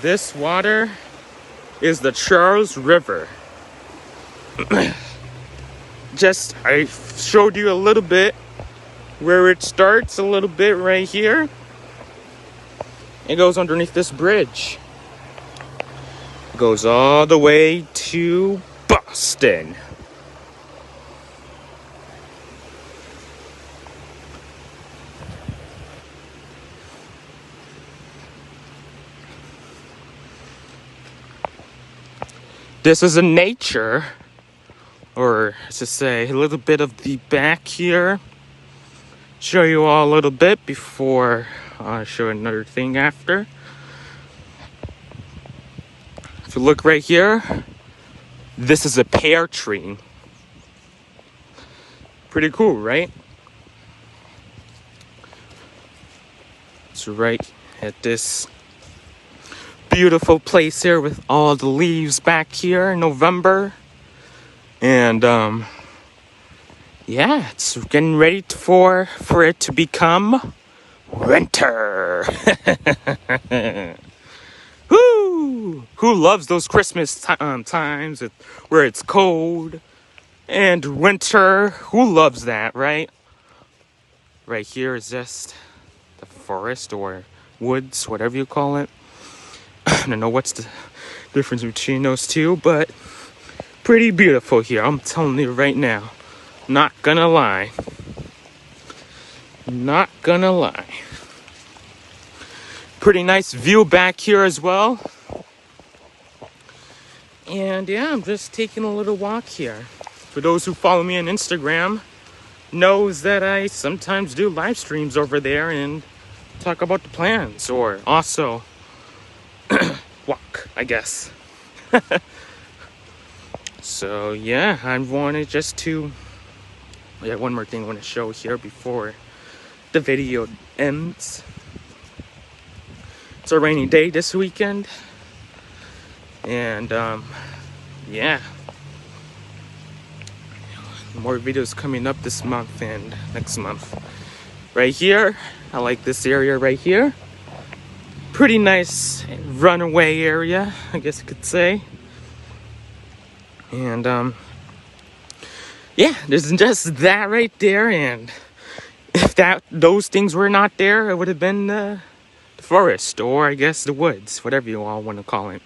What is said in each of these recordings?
This water is the Charles River. I showed you a little bit where it starts, a little bit right here. It goes underneath this bridge. It goes all the way to Boston. This is a nature, or to say, a little bit of the back here. Show you all a little bit before I show another thing after. If you look right here, this is a pear tree. Pretty cool, right? It's right at this beautiful place here with all the leaves back here in November. And yeah, it's getting ready for it to become winter. Woo! Who loves those Christmas times where it's cold and winter? Who loves that, right? Right here is just the forest or woods, whatever you call it. I don't know what's the difference between those two, but pretty beautiful here. I'm telling you right now. Not gonna lie. Not gonna lie. Pretty nice view back here as well. And yeah, I'm just taking a little walk here. For those who follow me on Instagram, knows that I sometimes do live streams over there and talk about the plans, or also walk, I guess. So yeah, I wanted just to one more thing I want to show here before the video ends. It's a rainy day this weekend, and yeah, more videos coming up this month and next month. Right here, I like this area right here. Pretty nice runaway area, I guess you could say. And yeah, there's just that right there. And if those things were not there, it would have been the forest, or I guess the woods, whatever you all want to call it.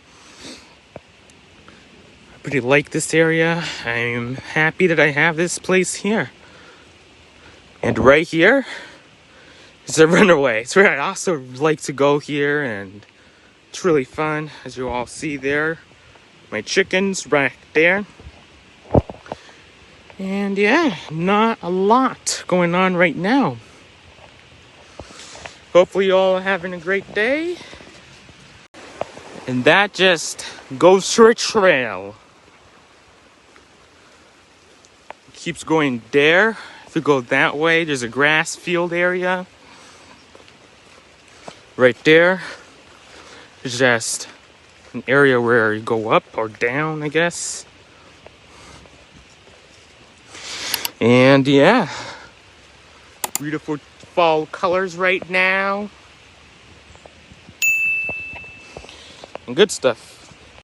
I pretty like this area. I'm happy that I have this place here. And right here is a runaway. It's where I also like to go here, and it's really fun, as you all see there. My chickens right there. And yeah, not a lot going on right now. Hopefully you all are having a great day. And that just goes through a trail. It keeps going there. If you go that way, there's a grass field area. Right there. It's just an area where you go up or down, I guess. And yeah, beautiful fall colors right now. And good stuff.